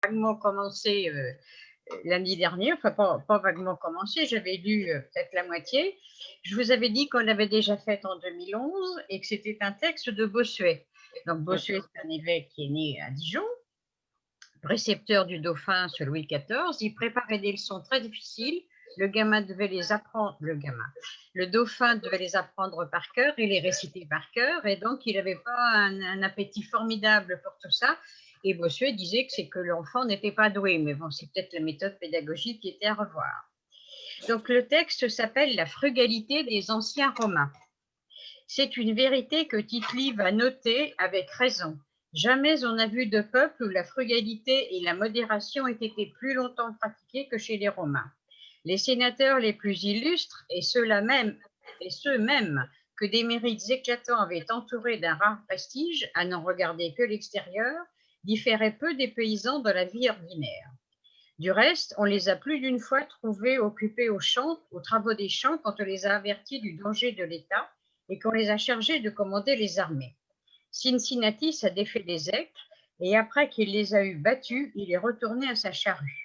vaguement commencé l'année dernière, enfin pas vaguement commencé, j'avais lu peut-être la moitié. Je vous avais dit qu'on l'avait déjà fait en 2011 et que c'était un texte de Bossuet. Donc Bossuet, c'est un évêque qui est né à Dijon, précepteur du dauphin sur Louis XIV. Il préparait des leçons très difficiles. Le gamin devait les apprendre, le dauphin devait les apprendre par cœur et les réciter par cœur. Et donc, il n'avait pas un appétit formidable pour tout ça. Et Bossuet disait que c'est que l'enfant n'était pas doué. Mais bon, c'est peut-être la méthode pédagogique qui était à revoir. Donc, le texte s'appelle La frugalité des anciens Romains. C'est une vérité que Tite-Live va noter avec raison. Jamais on n'a vu de peuple où la frugalité et la modération aient été plus longtemps pratiquées que chez les Romains. Les sénateurs les plus illustres, et ceux même que des mérites éclatants avaient entouré d'un rare prestige, à n'en regarder que l'extérieur, différaient peu des paysans de la vie ordinaire. Du reste, on les a plus d'une fois trouvés occupés aux travaux des champs quand on les a avertis du danger de l'État et qu'on les a chargés de commander les armées. Cincinnatus a défait les aigles et après qu'il les a eus battus, il est retourné à sa charrue.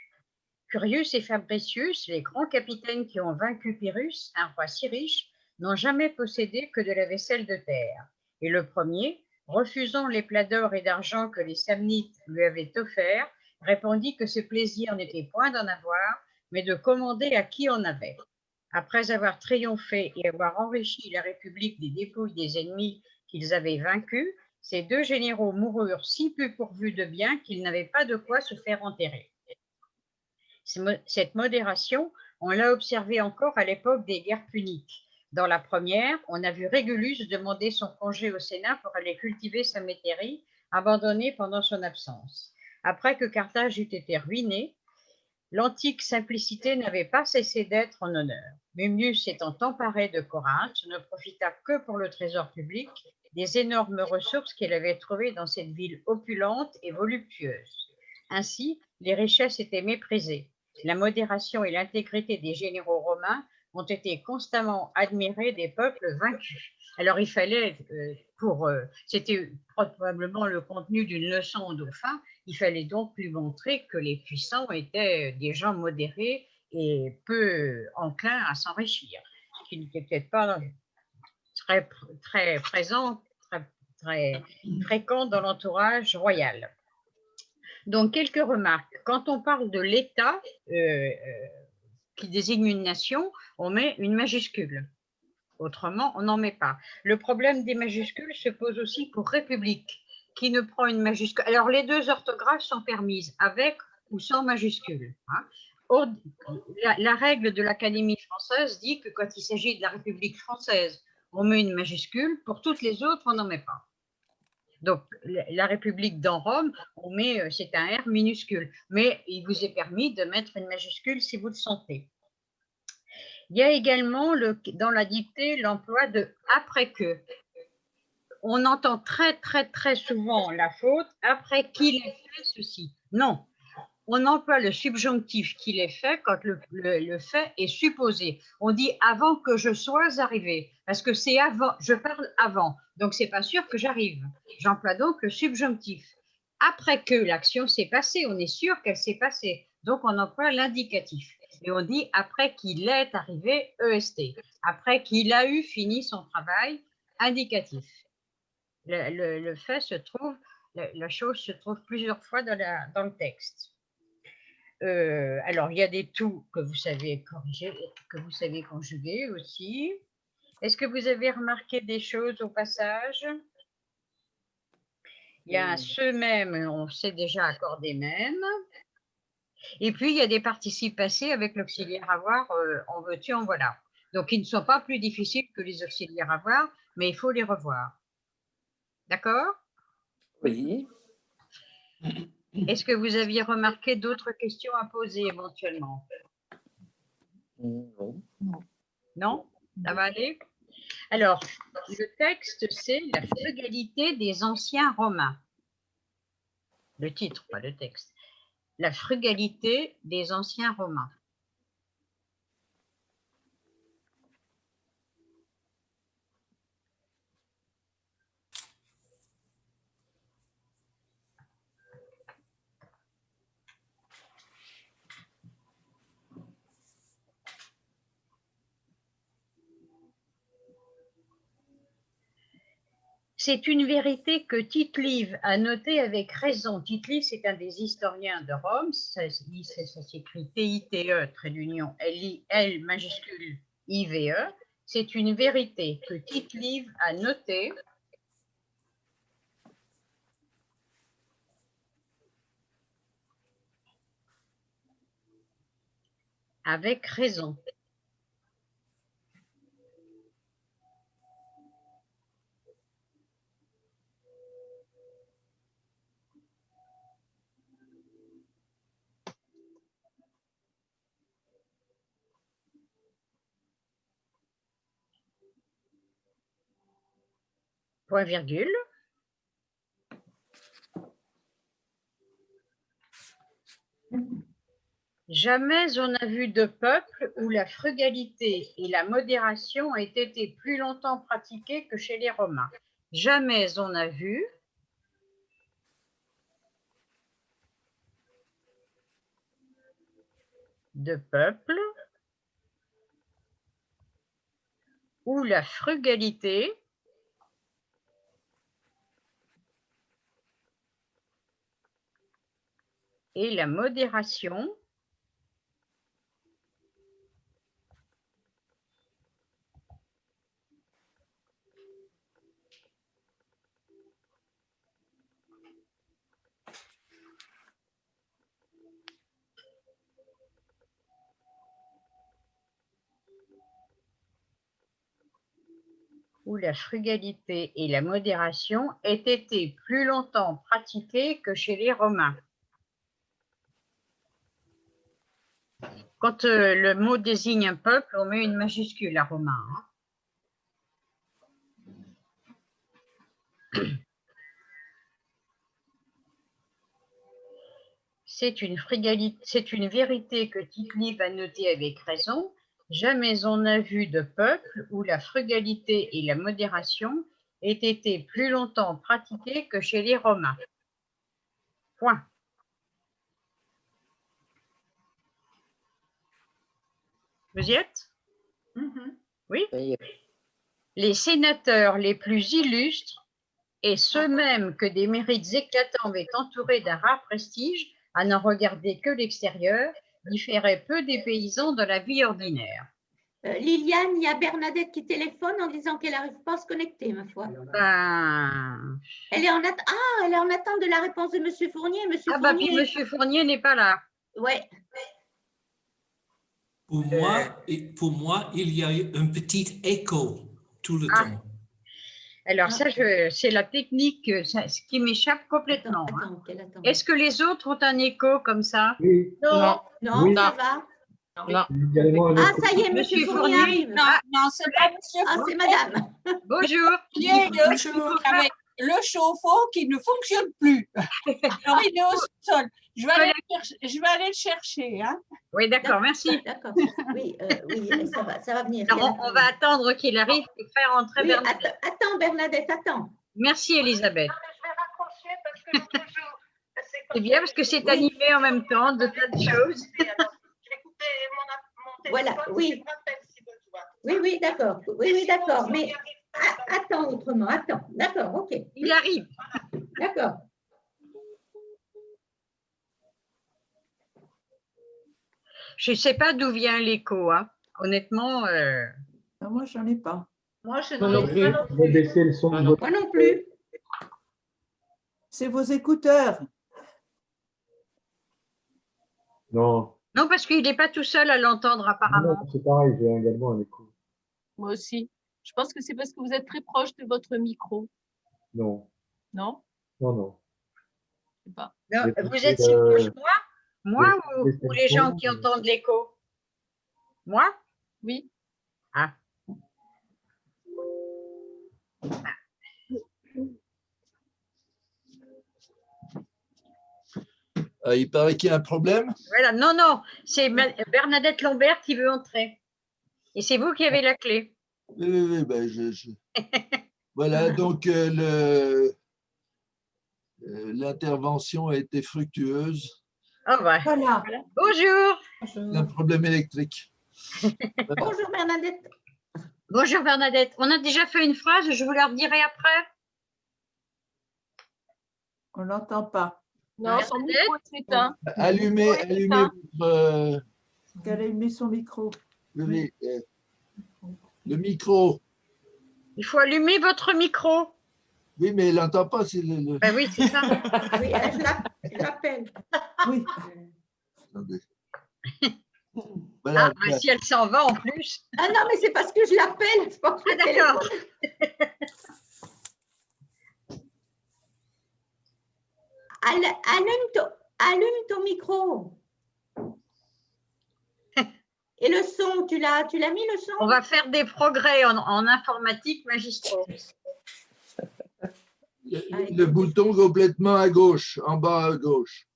Curius et Fabricius, les grands capitaines qui ont vaincu Pyrrhus, un roi si riche, n'ont jamais possédé que de la vaisselle de terre. Et le premier, refusant les plats d'or et d'argent que les Samnites lui avaient offerts, répondit que ce plaisir n'était point d'en avoir, mais de commander à qui en avait. Après avoir triomphé et avoir enrichi la République des dépouilles des ennemis qu'ils avaient vaincus, ces deux généraux moururent si peu pourvus de biens qu'ils n'avaient pas de quoi se faire enterrer. Cette modération, on l'a observée encore à l'époque des guerres puniques. Dans la première, on a vu Régulus demander son congé au Sénat pour aller cultiver sa métairie, abandonnée pendant son absence. Après que Carthage eut été ruinée, l'antique simplicité n'avait pas cessé d'être en honneur. Mummius étant emparé de Corinthe, ne profita que pour le trésor public des énormes ressources qu'il avait trouvées dans cette ville opulente et voluptueuse. Ainsi, les richesses étaient méprisées. La modération et l'intégrité des généraux romains ont été constamment admirées des peuples vaincus. Alors il fallait, c'était probablement le contenu d'une leçon au dauphin, il fallait donc lui montrer que les puissants étaient des gens modérés et peu enclins à s'enrichir, ce qui n'était peut-être pas très, très présent, très fréquent dans l'entourage royal. Donc, quelques remarques. Quand on parle de l'État qui désigne une nation, on met une majuscule. Autrement, on n'en met pas. Le problème des majuscules se pose aussi pour République, qui ne prend une majuscule. Alors, les deux orthographes sont permises, avec ou sans majuscule. La règle de l'Académie française dit que quand il s'agit de la République française, on met une majuscule. Pour toutes les autres, on n'en met pas. Donc, la République dans Rome, c'est un R minuscule. Mais il vous est permis de mettre une majuscule si vous le sentez. Il y a également dans la dictée l'emploi de après que. On entend très, très, très souvent la faute après qu'il ait fait ceci. Non, on emploie le subjonctif qu'il ait fait quand le fait est supposé. On dit avant que je sois arrivé, parce que c'est avant, je parle avant, donc c'est pas sûr que j'arrive. J'emploie donc le subjonctif. Après que l'action s'est passée, on est sûr qu'elle s'est passée, donc on emploie l'indicatif. Et on dit après qu'il est arrivé, EST. Après qu'il a eu fini son travail, indicatif. Le fait se trouve, la chose se trouve plusieurs fois dans le texte. Alors, il y a des tout que vous savez corriger, que vous savez conjuguer aussi. Est-ce que vous avez remarqué des choses au passage? Il y a un ce même, on sait déjà accorder même. Et puis, il y a des participes passés avec l'auxiliaire avoir, en veux-tu, en voilà. Donc, ils ne sont pas plus difficiles que les auxiliaires avoir, mais il faut les revoir. D'accord? Oui. Est-ce que vous aviez remarqué d'autres questions à poser éventuellement? Non. Non? Ça va aller? Alors, le texte, c'est La frugalité des anciens Romains. Le titre, pas le texte. La frugalité des anciens Romains. C'est une vérité que Tite-Live a notée avec raison. Tite-Live, c'est un des historiens de Rome. Ça s'écrit T-I-T-E, trait d'union, L majuscule I-V-E. C'est une vérité que Tite-Live a notée avec raison. Point virgule. Jamais on n'a vu de peuple où la frugalité et la modération aient été plus longtemps pratiquées que chez les Romains. Jamais on n'a vu de peuple où la frugalité et la modération où la frugalité et la modération aient été plus longtemps pratiquées que chez les Romains. Quand le mot désigne un peuple, on met une majuscule à Romain. C'est une vérité que Tite-Live a notée avec raison. Jamais on n'a vu de peuple où la frugalité et la modération aient été plus longtemps pratiquées que chez les Romains. Point. Vous y êtes? Oui. Les sénateurs les plus illustres, et ceux même que des mérites éclatants avaient entourés d'un rare prestige, à n'en regarder que l'extérieur, différaient peu des paysans de la vie ordinaire. Liliane, il y a Bernadette qui téléphone en disant qu'elle n'arrive pas à se connecter, ma foi. Ben... Elle est en attente de la réponse de M. Fournier. Puis M. Fournier n'est pas là. Oui. Pour moi, il y a un petit écho tout le temps. Alors ça, c'est la technique ce qui m'échappe complètement. Attends. Est-ce que les autres ont un écho comme ça? Oui. Non, Oui. ça va. Non. Ah, ça y est, Monsieur Fournier arrive. Non, c'est pas Monsieur Fournier. C'est Madame. Bonjour. Bonjour. Avec le chauffe-eau qui ne fonctionne plus. Alors, il est au sol. Je vais aller le chercher. Hein. Oui, d'accord, merci. D'accord. Oui, ça va venir. Alors, on va attendre qu'il arrive et faire entrer Bernadette. Attends, Bernadette, attends. Merci, Elisabeth. Je vais raccrocher parce que toujours. C'est bien parce que c'est animé en même temps de plein de choses. Je vais couper mon téléphone. Voilà, oui. Oui, d'accord. Oui, d'accord. Mais attends autrement. Attends. D'accord, ok. Il arrive. D'accord. Je ne sais pas d'où vient l'écho. Hein. Honnêtement. Non, moi, je n'en ai pas. Moi, je n'en ai pas. Je vais baisser le son. Moi non plus. C'est vos écouteurs. Non. Non, parce qu'il n'est pas tout seul à l'entendre apparemment. Non, c'est pareil, j'ai également un écho. Moi aussi. Je pense que c'est parce que vous êtes très proche de votre micro. Non. Non? Non. Je sais pas. Non, vous êtes si proche moi ou les gens qui entendent l'écho? Moi? Oui. Ah. Il paraît qu'il y a un problème. Voilà, non, c'est Bernadette Lambert qui veut entrer. Et c'est vous qui avez la clé. Oui, ben voilà, donc l'intervention a été fructueuse. Oh bah. Voilà. Bonjour. Un problème électrique. Bonjour Bernadette. Bonjour Bernadette. On a déjà fait une phrase, je vous la redirai après. On l'entend pas. Non, son micro est éteint. Allumez votre, Elle a mis son micro. le micro. Il faut allumer votre micro. Oui, mais elle n'entend pas. C'est Ben oui, c'est ça. Oui, je l'appelle. Oui. Attendez. Voilà. Ah, ben si elle s'en va en plus. Ah non, mais c'est parce que je l'appelle. Je pense Ah, d'accord. Allume ton micro. Et le son, tu l'as mis le son? On va faire des progrès en informatique magistraux. Le bouton complètement à gauche, en bas à gauche.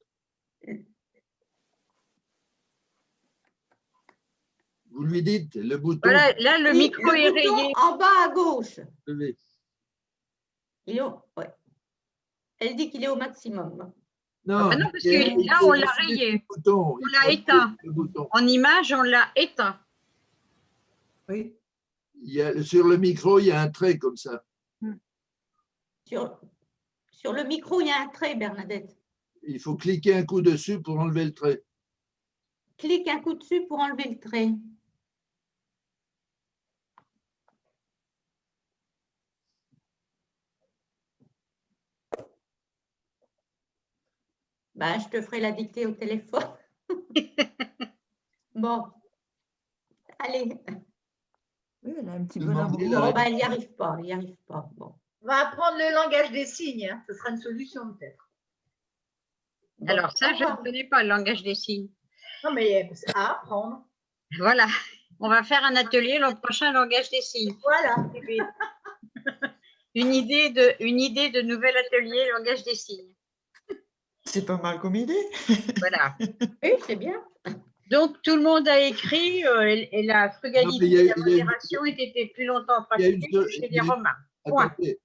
Vous lui dites le bouton. Voilà, là, le Oui, micro est bouton rayé. en bas à gauche. Levez. Ouais. Elle dit qu'il est au maximum. Non, Ah non, parce que là, on l'a rayé. On l'a éteint. En image, on l'a éteint. Oui. Sur le micro, il y a un trait comme ça. Sur le micro, il y a un trait, Bernadette. Il faut cliquer un coup dessus pour enlever le trait. Clique un coup dessus pour enlever le trait. Ben, je te ferai la dictée au téléphone. Bon. Allez. Oui, elle a un petit peu Demandez l'amour. la- Bon, ben, elle n'y arrive pas. Il n'y arrive pas. Bon. On va apprendre le langage des signes. Hein. Ce sera une solution peut-être. Bon, Alors ça, au je ne revoir. connais pas le langage des signes. Non, mais c'est à apprendre. Voilà. On va faire un atelier l'an prochain, langage des signes. Voilà. Une idée de nouvel atelier, langage des signes. C'est pas mal comme idée. Voilà. Oui, c'est bien. Donc, tout le monde a écrit et la frugalité Non, mais il y a- et la il y a une- modération étaient plus longtemps il y a une pratiquées seule- que chez il y a les une- Romains. Point. Attendez.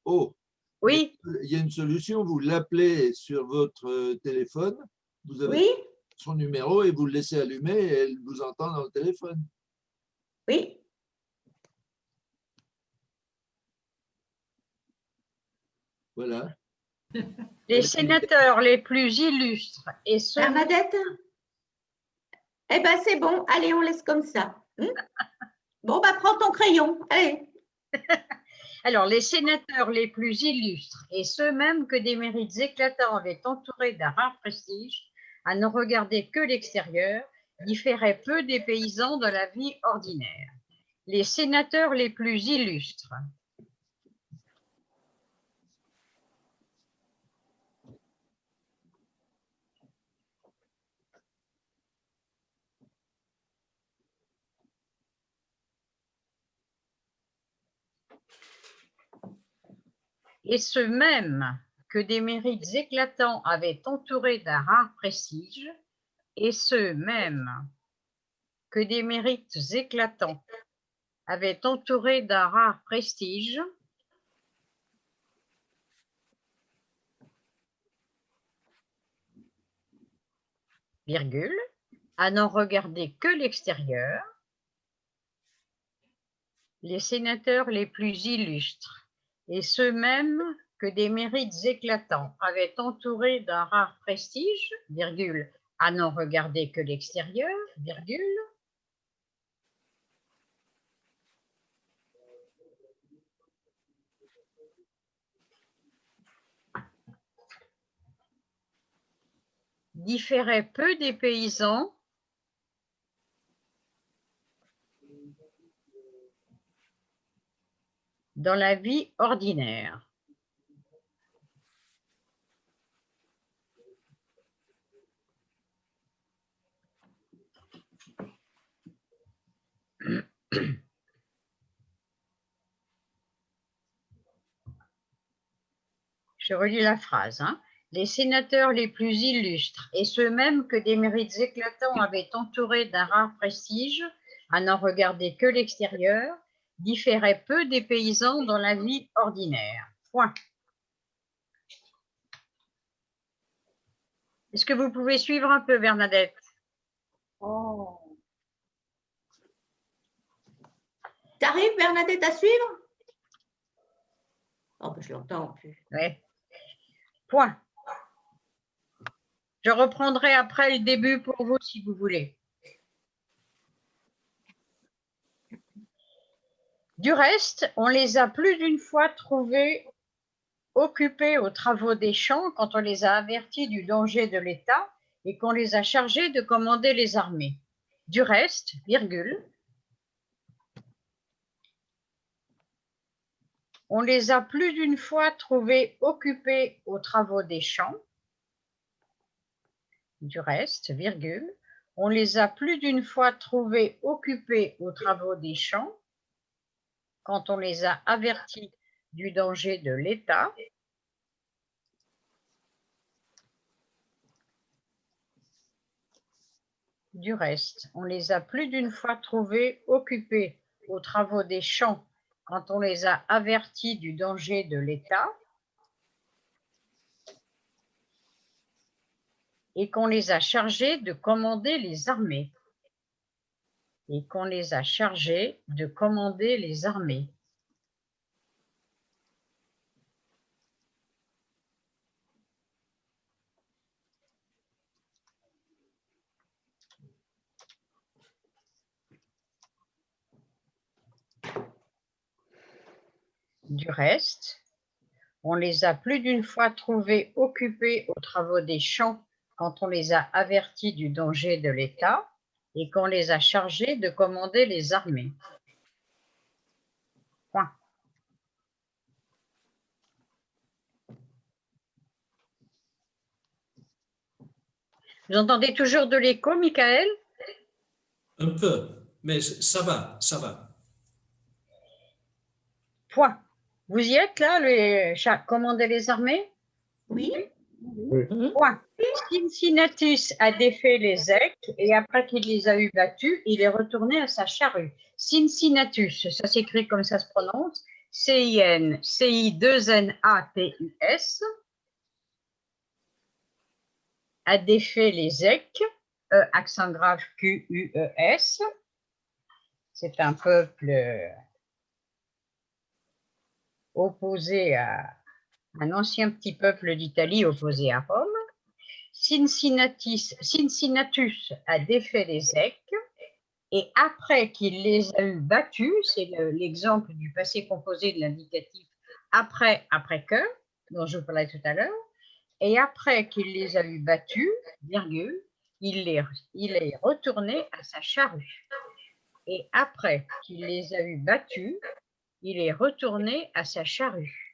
Oh, Oui, il y a une solution. Vous l'appelez sur votre téléphone. Vous avez Oui, son numéro et vous le laissez allumer et elle vous entend dans le téléphone. oui. Voilà. les sénateurs les plus illustres et ceux Bernadette? Eh bien, c'est bon. Allez, on laisse comme ça. Bon, bah, prends ton crayon. Allez. Alors, les sénateurs les plus illustres et ceux même que des mérites éclatants avaient entourés d'un rare prestige, à ne regarder que l'extérieur, différaient peu des paysans de la vie ordinaire. Les sénateurs les plus illustres. Et ceux même que des mérites éclatants avaient entourés d'un rare prestige, et ceux même que des mérites éclatants avaient entouré d'un rare prestige, virgule, à n'en regarder que l'extérieur, les sénateurs les plus illustres, et ceux même que des mérites éclatants avaient entouré d'un rare prestige, virgule, à n'en regarder que l'extérieur, virgule, différaient peu des paysans dans la vie ordinaire. Je relis la phrase. Les sénateurs les plus illustres et ceux même que des mérites éclatants avaient entouré d'un rare prestige, à n'en regarder que l'extérieur, différaient peu des paysans dans la vie ordinaire. Point. Est-ce que vous pouvez suivre un peu, Bernadette? T'arrives, Bernadette, à suivre? Oh, ben, je l'entends plus. Ouais. Point. Je reprendrai après le début pour vous si vous voulez. Du reste, on les a plus d'une fois trouvés occupés aux travaux des champs quand on les a avertis du danger de l'État et qu'on les a chargés de commander les armées. Du reste, virgule, on les a plus d'une fois trouvés occupés aux travaux des champs. Du reste, virgule, on les a plus d'une fois trouvés occupés aux travaux des champs quand on les a avertis du danger de l'État. Du reste, on les a plus d'une fois trouvés occupés aux travaux des champs quand on les a avertis du danger de l'État et qu'on les a chargés de commander les armées. Et qu'on les a chargés de commander les armées. Du reste, on les a plus d'une fois trouvés occupés aux travaux des champs quand on les a avertis du danger de l'État et qu'on les a chargés de commander les armées. Point. Vous entendez toujours de l'écho, Michael? Un peu, mais ça va, ça va. Point. Vous y êtes là, commander les armées? Oui. Point. Cincinnatus a défait les éques et après qu'il les a eu battus, il est retourné à sa charrue. Cincinnatus, ça s'écrit comme ça se prononce, C-I-N-C-I-2-N-A-T-U-S, a défait les éques, accent grave Q-U-E-S. C'est un peuple opposé à un ancien petit peuple d'Italie opposé à Rome. Cincinnatus a défait les éques et après qu'il les a eu battus, c'est l'exemple du passé composé de l'indicatif après que, dont je vous parlais tout à l'heure, et après qu'il les a eu battus, virgule, il est retourné à sa charrue. Et après qu'il les a eu battus, il est retourné à sa charrue.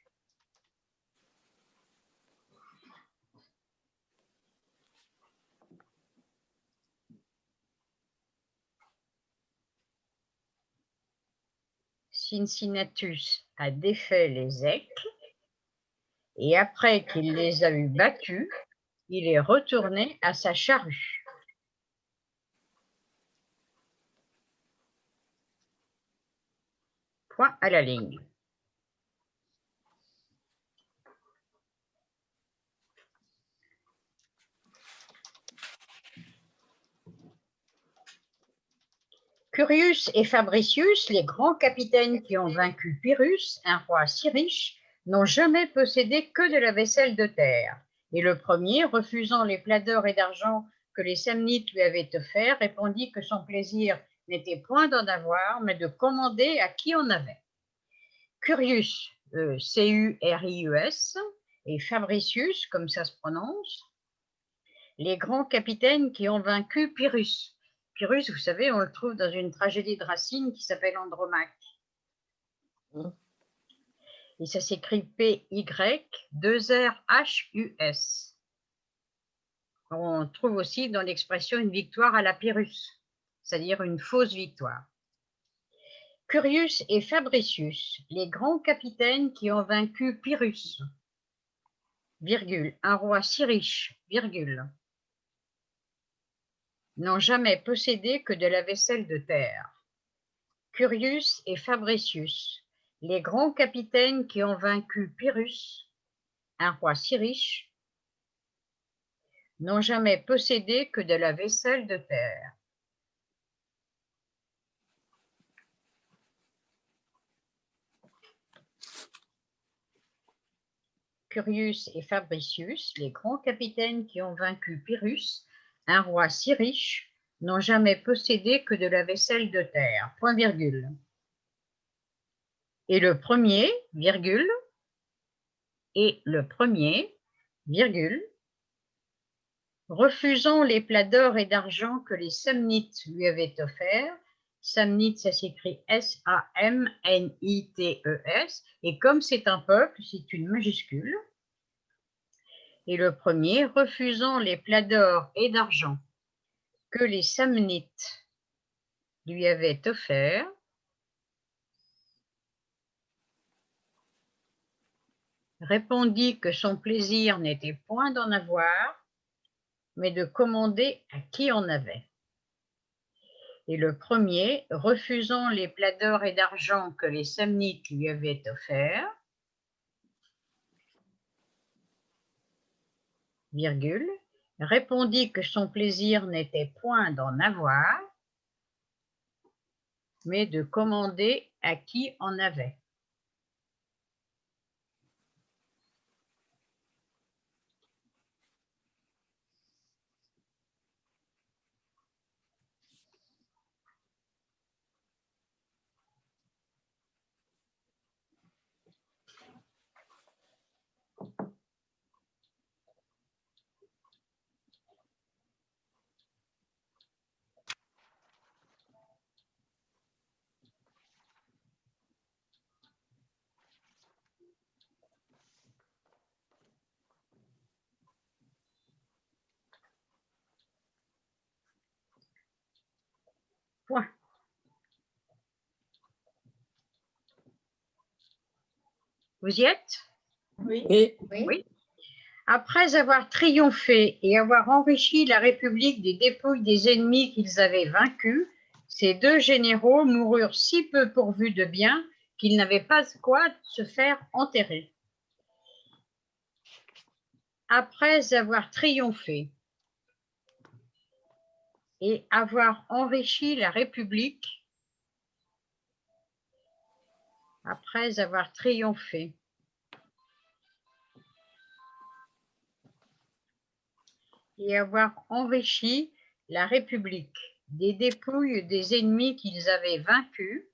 Cincinnatus a défait les éques et après qu'il les a eu battus, il est retourné à sa charrue. Point à la ligne. Curius et Fabricius, les grands capitaines qui ont vaincu Pyrrhus, un roi si riche, n'ont jamais possédé que de la vaisselle de terre. Et le premier, refusant les plats d'or et d'argent que les Samnites lui avaient offerts, répondit que son plaisir n'était point d'en avoir, mais de commander à qui en avait. Curius, C-U-R-I-U-S, et Fabricius, comme ça se prononce, les grands capitaines qui ont vaincu Pyrrhus. Pyrrhus, vous savez, on le trouve dans une tragédie de Racine qui s'appelle Andromaque. Et ça s'écrit P-Y-2-R-H-U-S. On trouve aussi dans l'expression une victoire à la Pyrrhus, c'est-à-dire une fausse victoire. Curius et Fabricius, les grands capitaines qui ont vaincu Pyrrhus, virgule, un roi si riche, virgule, n'ont jamais possédé que de la vaisselle de terre. Curius et Fabricius, les grands capitaines qui ont vaincu Pyrrhus, un roi si riche, n'ont jamais possédé que de la vaisselle de terre. Curius et Fabricius, les grands capitaines qui ont vaincu Pyrrhus, un roi si riche, n'ont jamais possédé que de la vaisselle de terre. Point virgule. Et le premier, virgule, virgule, refusant les plats d'or et d'argent que les Samnites lui avaient offerts. Samnites, ça s'écrit S-A-M-N-I-T-E-S, et comme c'est un peuple, c'est une majuscule. Et le premier, refusant les plats d'or et d'argent que les Samnites lui avaient offerts, répondit que son plaisir n'était point d'en avoir, mais de commander à qui en avait. Et le premier, refusant les plats d'or et d'argent que les Samnites lui avaient offerts, virgule, répondit que son plaisir n'était point d'en avoir, mais de commander à qui en avait. Point. Vous y êtes? Oui. Oui. Après avoir triomphé et avoir enrichi la République des dépouilles des ennemis qu'ils avaient vaincus, ces deux généraux moururent si peu pourvus de biens qu'ils n'avaient pas quoi se faire enterrer. Après avoir triomphé et avoir enrichi la République, après avoir triomphé et avoir enrichi la République des dépouilles des ennemis qu'ils avaient vaincus,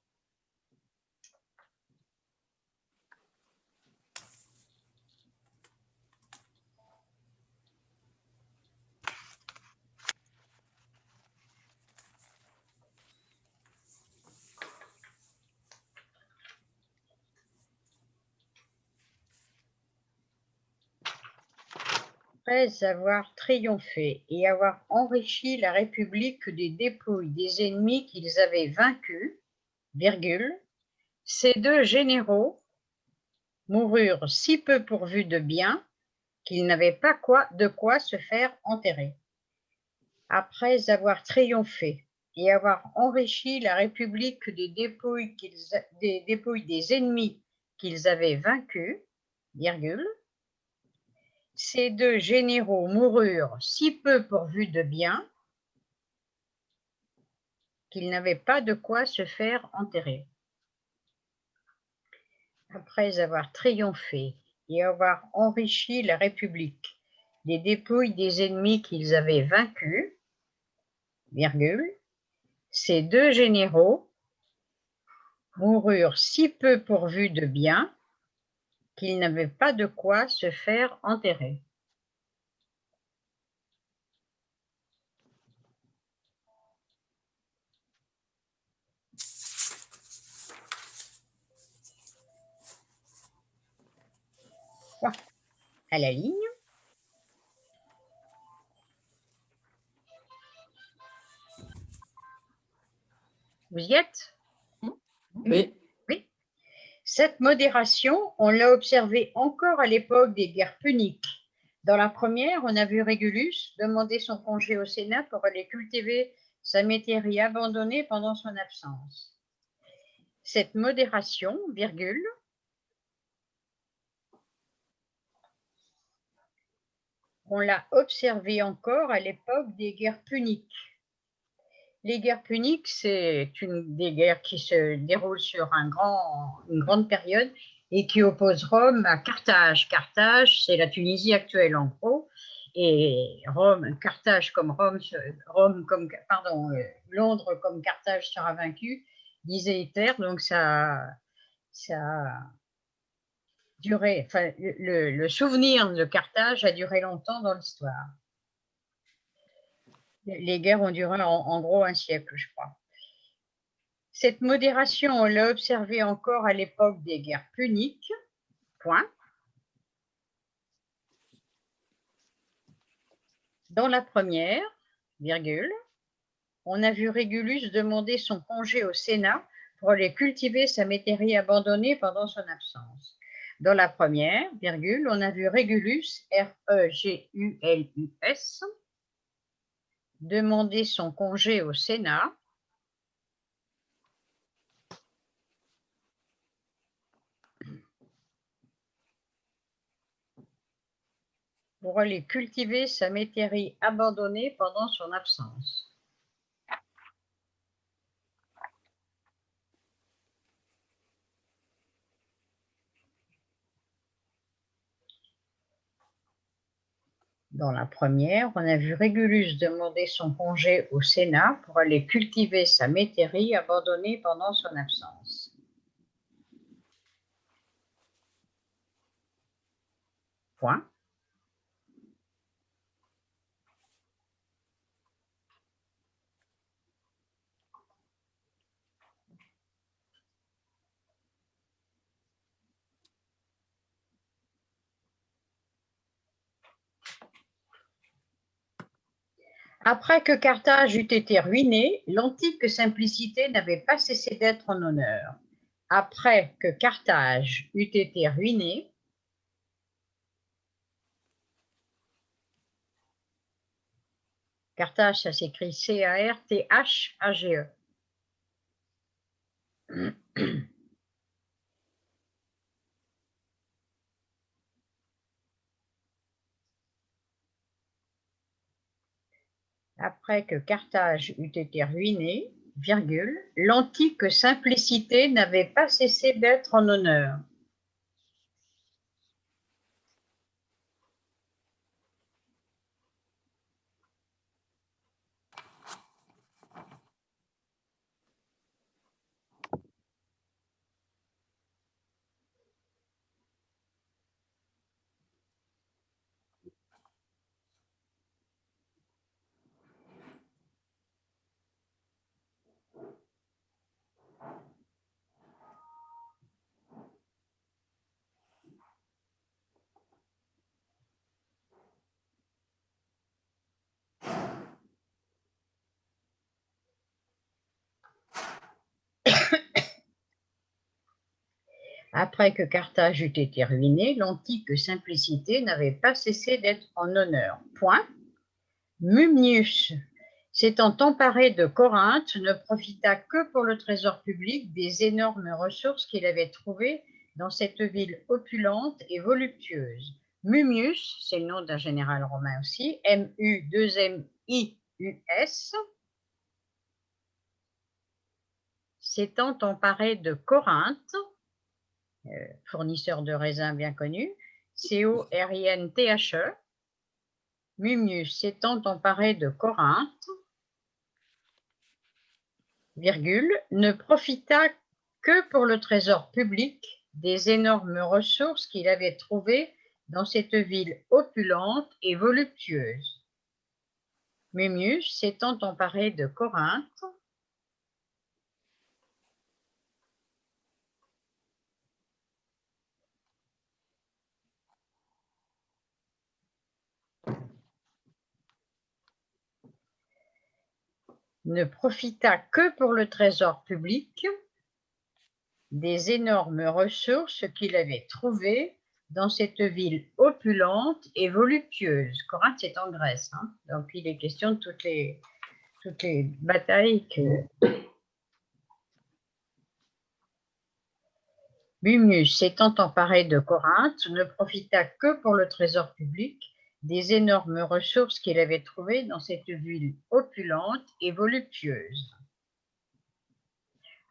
après avoir triomphé et avoir enrichi la République des dépouilles des ennemis qu'ils avaient vaincus, virgule, ces deux généraux moururent si peu pourvus de biens qu'ils n'avaient pas de quoi se faire enterrer. Après avoir triomphé et avoir enrichi la République des dépouilles des ennemis qu'ils avaient vaincus, virgule, ces deux généraux moururent si peu pourvus de biens qu'ils n'avaient pas de quoi se faire enterrer. Après avoir triomphé et avoir enrichi la République des dépouilles des ennemis qu'ils avaient vaincus, virgule, ces deux généraux moururent si peu pourvus de biens qu'ils n'avaient pas de quoi se faire enterrer. Point. À la ligne. Vous y êtes? Oui. Oui. Cette modération, on l'a observée encore à l'époque des guerres puniques. Dans la première, on a vu Régulus demander son congé au Sénat pour aller cultiver sa métairie abandonnée pendant son absence. Cette modération, virgule, on l'a observée encore à l'époque des guerres puniques. Les guerres puniques, c'est des guerres qui se déroulent sur une grande période et qui oppose Rome à Carthage. Carthage, c'est la Tunisie actuelle en gros, et Rome, Carthage comme Rome, Londres comme Carthage sera vaincu, disait Hitler, donc ça a duré, enfin, le souvenir de Carthage a duré longtemps dans l'histoire. Les guerres ont duré en gros un siècle, je crois. Cette modération, on l'a observée encore à l'époque des guerres puniques. Point. Dans la première, virgule, on a vu Régulus demander son congé au Sénat pour aller cultiver sa métairie abandonnée pendant son absence. Dans la première, virgule, on a vu Régulus, R-E-G-U-L-U-S, demander son congé au Sénat pour aller cultiver sa métairie abandonnée pendant son absence. Dans la première, on a vu Régulus demander son congé au Sénat pour aller cultiver sa métairie abandonnée pendant son absence. Point. Après que Carthage eut été ruinée, l'antique simplicité n'avait pas cessé d'être en honneur. Après que Carthage eut été ruinée, Carthage, ça s'écrit C-A-R-T-H-A-G-E. Après que Carthage eut été ruinée, virgule, l'antique simplicité n'avait pas cessé d'être en honneur. Après que Carthage eut été ruinée, l'antique simplicité n'avait pas cessé d'être en honneur. Point. Mumnius, s'étant emparé de Corinthe, ne profita que pour le trésor public des énormes ressources qu'il avait trouvées dans cette ville opulente et voluptueuse. Mummius, c'est le nom d'un général romain aussi, M-U-2-M-I-U-S, s'étant emparé de Corinthe, fournisseur de raisins bien connu, C-O-R-I-N-T-H-E, Mummius s'étant emparé de Corinthe, virgule, ne profita que pour le trésor public des énormes ressources qu'il avait trouvées dans cette ville opulente et voluptueuse. Mummius s'étant emparé de Corinthe, ne profita que pour le trésor public des énormes ressources qu'il avait trouvées dans cette ville opulente et voluptueuse. Corinthe, c'est en Grèce, hein, donc il est question de toutes les batailles que... Mummius, s'étant emparé de Corinthe, ne profita que pour le trésor public des énormes ressources qu'il avait trouvées dans cette ville opulente et voluptueuse.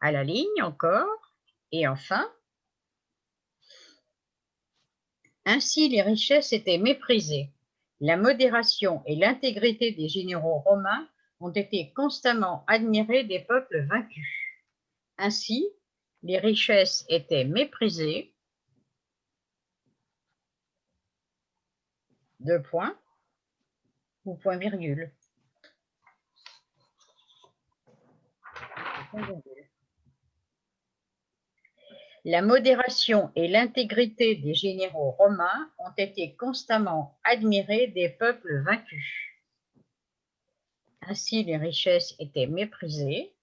À la ligne encore, et enfin, Ainsi, les richesses étaient méprisées. La modération et l'intégrité des généraux romains ont été constamment admirées des peuples vaincus. Ainsi, les richesses étaient méprisées. Deux points ou point virgule. La modération et l'intégrité des généraux romains ont été constamment admirées des peuples vaincus. Ainsi, les richesses étaient méprisées.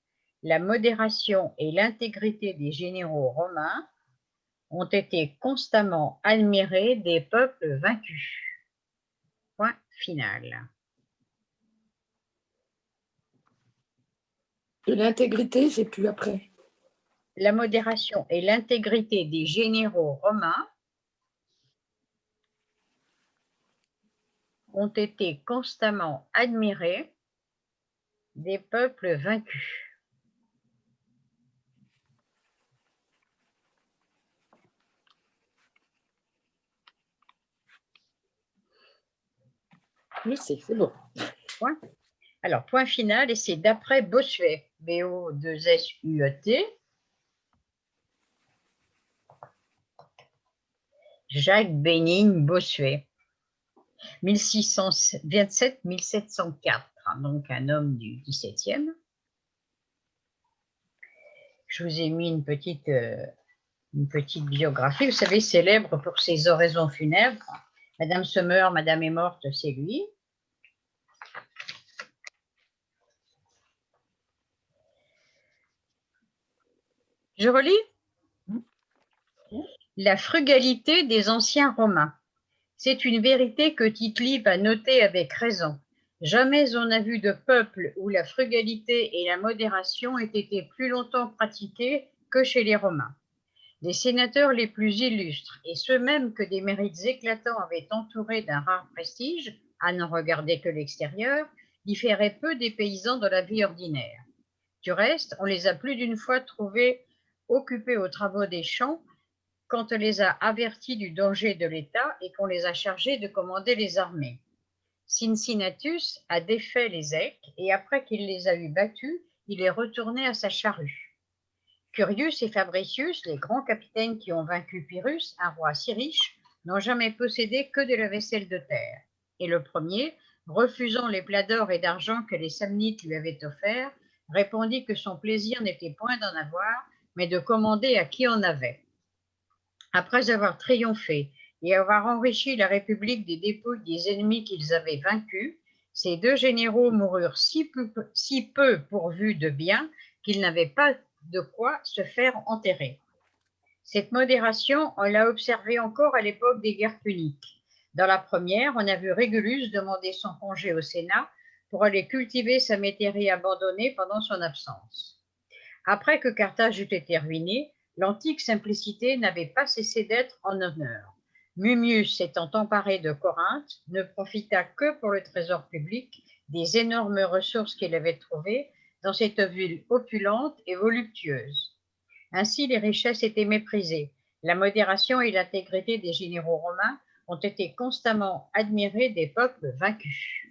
La modération et l'intégrité des généraux romains ont été constamment admirées des peuples vaincus. Point final. De l'intégrité, j'ai plus après. La modération et l'intégrité des généraux romains ont été constamment admirées des peuples vaincus. Oui, c'est bon. Point. Alors, point final, et c'est d'après Bossuet, B-O-2-S-U-E-T. Jacques Bénigne Bossuet, 1627-1704, donc un homme du XVIIe. Je vous ai mis une petite biographie, vous savez, célèbre pour ses oraisons funèbres. Madame se meurt, Madame est morte, c'est lui. Je relis. La frugalité des anciens Romains. C'est une vérité que Tite-Live a notée avec raison. Jamais on n'a vu de peuple où la frugalité et la modération aient été plus longtemps pratiquées que chez les Romains. Les sénateurs les plus illustres, et ceux même que des mérites éclatants avaient entourés d'un rare prestige, à n'en regarder que l'extérieur, différaient peu des paysans de la vie ordinaire. Du reste, on les a plus d'une fois trouvés occupés aux travaux des champs, quand on les a avertis du danger de l'État et qu'on les a chargés de commander les armées. Cincinnatus a défait les éques et après qu'il les a eu battus, il est retourné à sa charrue. Curius et Fabricius, les grands capitaines qui ont vaincu Pyrrhus, un roi si riche, n'ont jamais possédé que de la vaisselle de terre. Et le premier, refusant les plats d'or et d'argent que les Samnites lui avaient offerts, répondit que son plaisir n'était point d'en avoir, mais de commander à qui en avait. Après avoir triomphé et avoir enrichi la République des dépouilles des ennemis qu'ils avaient vaincus, ces deux généraux moururent si peu pourvus de biens qu'ils n'avaient pas de quoi se faire enterrer. Cette modération, on l'a observée encore à l'époque des guerres puniques. Dans la première, on a vu Régulus demander son congé au Sénat pour aller cultiver sa métairie abandonnée pendant son absence. Après que Carthage eut été ruinée, l'antique simplicité n'avait pas cessé d'être en honneur. Mummius, s'étant emparé de Corinthe, ne profita que pour le trésor public des énormes ressources qu'il avait trouvées dans cette ville opulente et voluptueuse. Ainsi, les richesses étaient méprisées. La modération et l'intégrité des généraux romains ont été constamment admirées des peuples vaincus.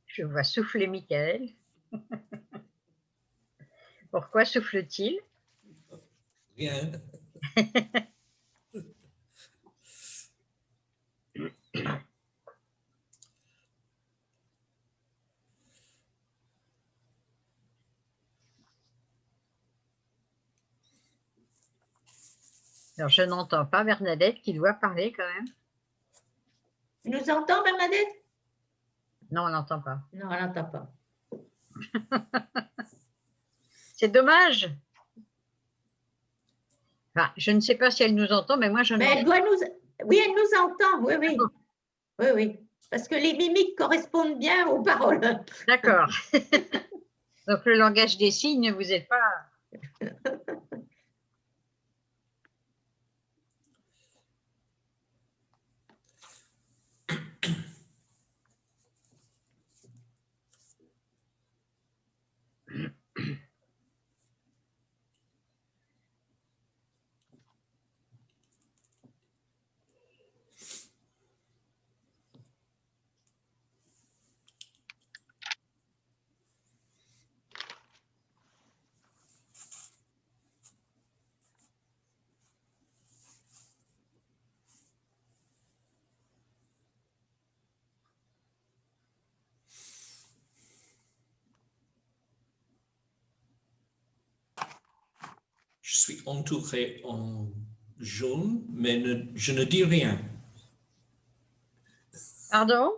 Je vois souffler Michael. Pourquoi souffle-t-il? Rien. Alors, je n'entends pas Bernadette qui doit parler quand même. Tu nous entends, Bernadette? Non, on n'entend pas. Non, elle n'entend pas. C'est dommage. Enfin, je ne sais pas si elle nous entend, mais moi je Mais elle n'entends. doit nous... Oui, elle nous entend, oui, oui. Oui, oui. Parce que les mimiques correspondent bien aux paroles. D'accord. Donc le langage des signes, vous n'êtes pas. Je suis entouré en jaune, mais je ne dis rien. Pardon?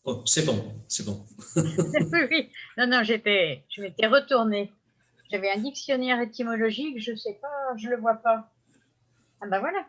Oh, c'est bon, c'est bon. Oui. Non, je m'étais retournée. J'avais un dictionnaire étymologique, je ne sais pas, je ne le vois pas. Ah ben voilà.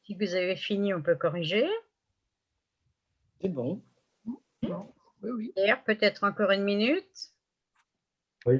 Si vous avez fini, on peut corriger. C'est bon. Oui, oui. D'ailleurs, peut-être encore une minute. Oui.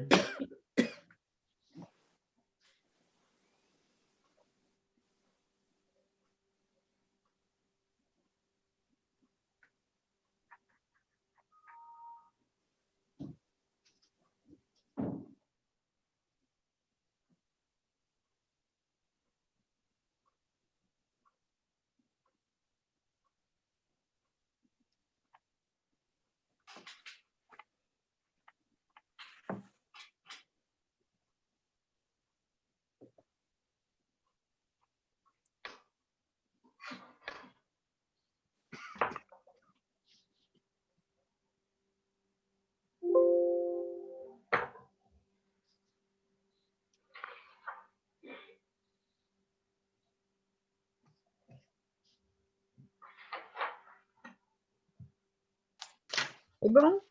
C'est bon?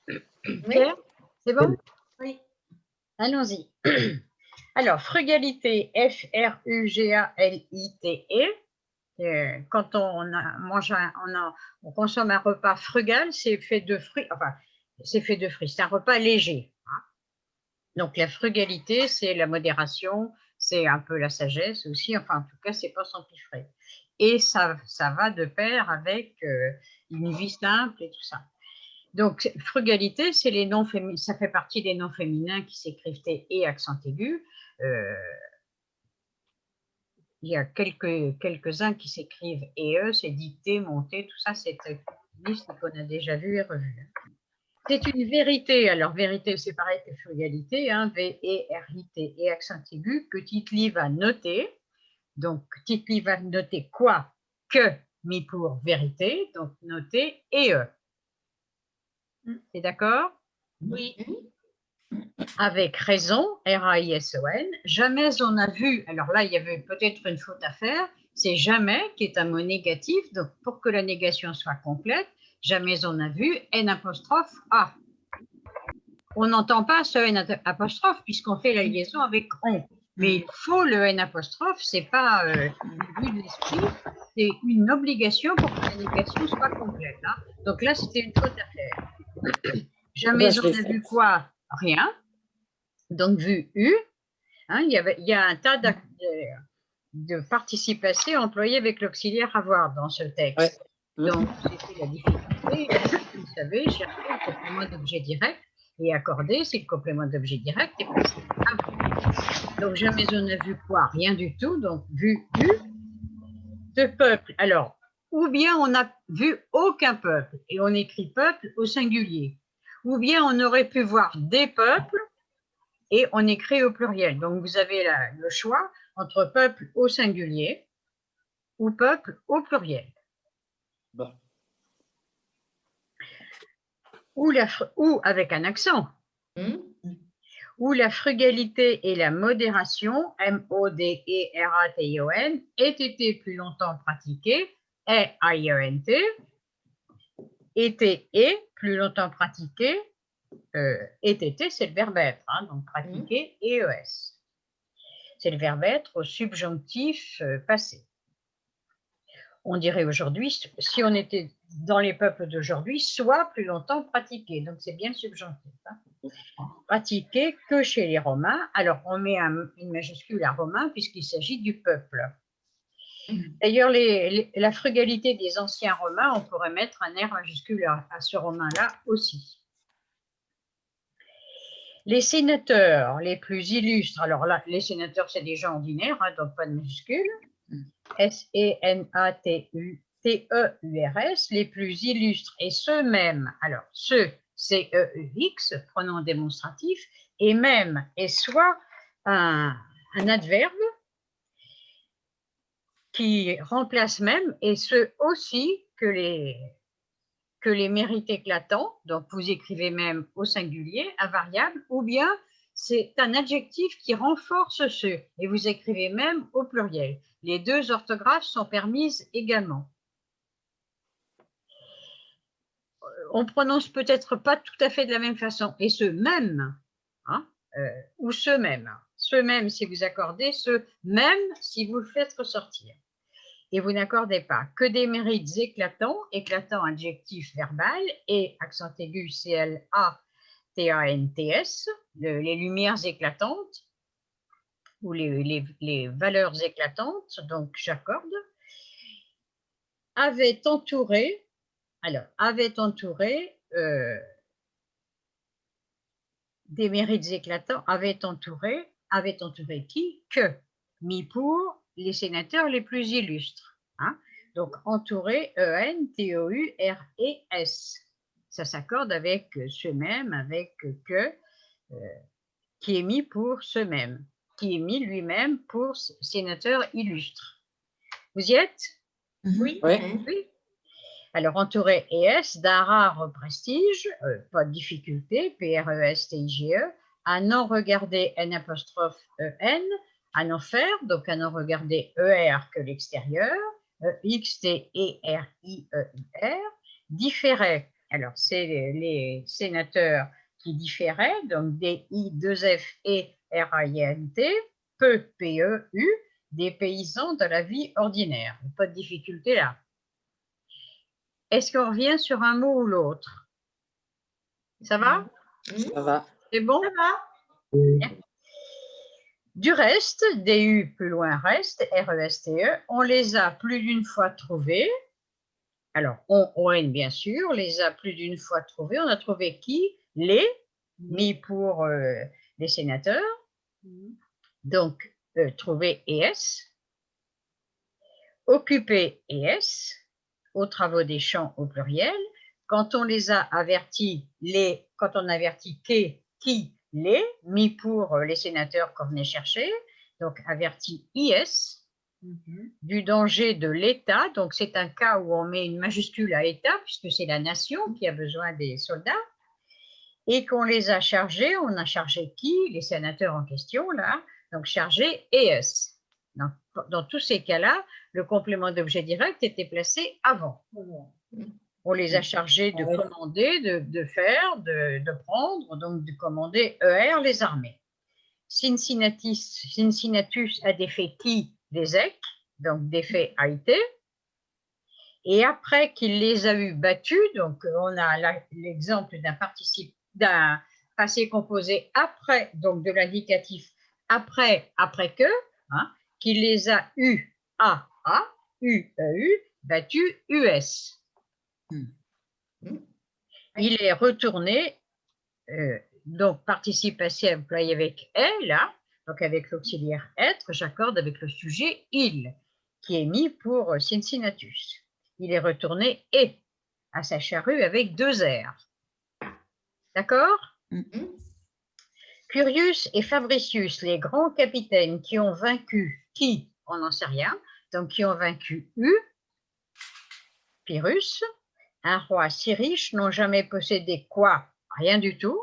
Oui. Claire, c'est bon? Oui. Allons-y. Alors, frugalité, F-R-U-G-A-L-I-T-E. Quand on consomme un repas frugal, c'est fait de fruits. Enfin, c'est fait de fruits. C'est un repas léger. Hein. Donc, la frugalité, c'est la modération, c'est un peu la sagesse aussi. Enfin, en tout cas, c'est pas s'empiffrer. Et ça va de pair avec une vie simple et tout ça. Donc, frugalité, c'est les noms féminins, ça fait partie des noms féminins qui s'écrivent T et accent aigu. Il y a quelques-uns qui s'écrivent E, c'est dicté, monté, tout ça, c'est une liste qu'on a déjà vue et revue. C'est une vérité, alors vérité, c'est pareil que frugalité, hein, V-E-R-I-T et accent aigu, que Tite-Live va noter. Donc, Tite-Live va noter quoi? Que, mis pour vérité, donc noter E. C'est d'accord? Oui. Avec raison, R-A-I-S-O-N. Jamais on a vu, alors là, il y avait peut-être une faute à faire, c'est jamais qui est un mot négatif, donc pour que la négation soit complète, jamais on a vu N''A. On n'entend pas ce N' puisqu'on fait la liaison avec on. Mais il faut le N', c'est pas une vue de l'esprit, c'est une obligation pour que la négation soit complète. Hein. Donc là, c'était une faute à faire. Jamais on a vu quoi? Rien. Donc, vu U, hein, il y a un tas de participés employés avec l'auxiliaire avoir dans ce texte. Ouais. Donc, c'était la difficulté. Vous savez, chercher le complément d'objet direct. Et accordé, c'est le complément d'objet direct est placé avant. Donc jamais on a vu quoi? Rien du tout. Donc vu U, ce peuple. Alors, ou bien on n'a vu aucun peuple et on écrit peuple au singulier. Ou bien on aurait pu voir des peuples et on écrit au pluriel. Donc vous avez le choix entre peuple au singulier ou peuple au pluriel. Bon. Ou avec un accent. Où la frugalité et la modération, M-O-D-E-R-A-T-I-O-N, aient été plus longtemps pratiquées, E-I-E-N-T, été et plus longtemps pratiquées, été, c'est le verbe être, hein, donc pratiquer, ES. C'est le verbe être au subjonctif passé. On dirait aujourd'hui, si on était dans les peuples d'aujourd'hui, soit plus longtemps pratiqué, donc c'est bien le subjonctif. Hein. Pratiqué que chez les Romains. Alors, on met une majuscule à Romain puisqu'il s'agit du peuple. D'ailleurs, la frugalité des anciens Romains, on pourrait mettre un R majuscule à ce Romain-là aussi. Les sénateurs les plus illustres, alors là, les sénateurs, c'est des gens ordinaires, hein, donc pas de majuscule. S-E-N-A-T-U-R-S, les plus illustres et ceux-mêmes, alors ceux, C-E-U-X, pronom démonstratif, et même est soit un adverbe qui remplace même, et ceux aussi que les mérites éclatants, donc vous écrivez même au singulier, invariable, ou bien c'est un adjectif qui renforce ceux, et vous écrivez même au pluriel. Les deux orthographes sont permises également. On prononce peut-être pas tout à fait de la même façon, et ce même, hein, ou ce même. Ce même si vous accordez, ce même si vous le faites ressortir. Et vous n'accordez pas que des mérites éclatants, éclatant adjectif verbal, et accent aigu C-L-A-T-A-N-T-S, les lumières éclatantes, ou les valeurs éclatantes, donc j'accorde, avait entouré des mérites éclatants, avait entouré qui? Que, mis pour les sénateurs les plus illustres. Hein? Donc, entouré, E-N-T-O-U-R-E-S. Ça s'accorde avec ce-même, avec que, qui est mis pour ce-même, qui est mis lui-même pour sénateur illustre. Vous y êtes? Oui. Oui. Alors, entouré ES d'un rare prestige, pas de difficulté, P-R-E-S-T-I-G-E, à n'en regarder N'-E-N, à n'en faire, donc à n'en regarder ER que l'extérieur, X-T-E-R-I-E-U-R, différait. Alors, c'est les sénateurs qui différaient, donc D-I-2-F-E-R-I-N-T, peu, P-E-U, des paysans de la vie ordinaire. Pas de difficulté là. Est-ce qu'on revient sur un mot ou l'autre? Ça va? Ça va. C'est bon? Ça va? Bien. Du reste, DU plus loin reste, R-E-S-T-E, on les a plus d'une fois trouvés. Alors, on bien sûr, les a plus d'une fois trouvés. On a trouvé qui? Les, mis pour les sénateurs. Donc, trouver ES. Occuper ES. Aux travaux des champs au pluriel, quand on les a avertis, quand on avertit qui, les, mis pour les sénateurs qu'on venait chercher, donc averti IS, du danger de l'État, donc c'est un cas où on met une majuscule à État, puisque c'est la nation qui a besoin des soldats, et qu'on les a chargés, on a chargé qui? Les sénateurs en question, là, donc chargé ES. Dans tous ces cas-là, le complément d'objet direct était placé avant. On les a chargés de commander, de faire, de prendre, donc de commander ER les armées. Cincinnatus a défait qui? Les EC, donc défait a été. Et après qu'il les a eu battus, donc on a l'exemple d'un passé composé après, donc de l'indicatif après que, hein, qu'il les a eu A, U, battu US. Il est retourné donc participe passé employé avec est, là, donc avec l'auxiliaire être, j'accorde avec le sujet il, qui est mis pour Cincinnatus. Il est retourné et à sa charrue avec 2 R. D'accord? Curius et Fabricius, les grands capitaines qui ont vaincu qui? On n'en sait rien. Donc, qui ont vaincu Pyrrhus, un roi si riche, n'ont jamais possédé quoi? Rien du tout.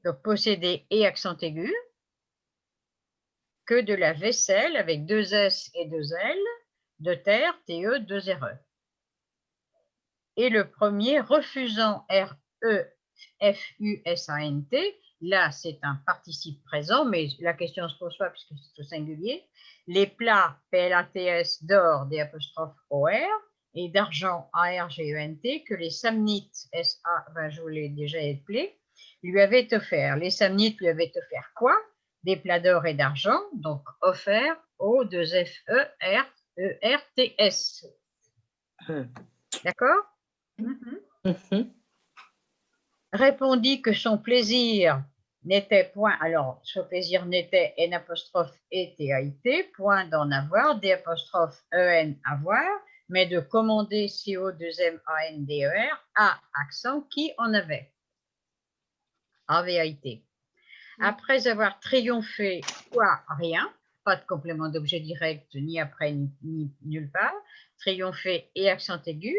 Donc, posséder et accent aigu, que de la vaisselle avec 2 S et 2 L, de terre, TE, 2 RE. Et le premier, refusant REFUSANT, là c'est un participe présent, mais la question ne se pose pas puisque c'est au singulier. Les plats PLATS d'or, des apostrophes OR, et d'argent ARGENT, que les Samnites, SA, ben, je vous l'ai déjà appelé, lui avaient offert. Les Samnites lui avaient offert quoi? Des plats d'or et d'argent, donc offert O2FERERTS. D'accord? Répondit que son plaisir n'était point, alors son plaisir n'était N apostrophe et TAIT, point d'en avoir, D apostrophe EN avoir, mais de commander CO2MANDER à accent qui en avait. AVAIT. Après avoir triomphé, quoi? Rien, pas de complément d'objet direct, ni après, ni nulle part, triomphé et accent aigu,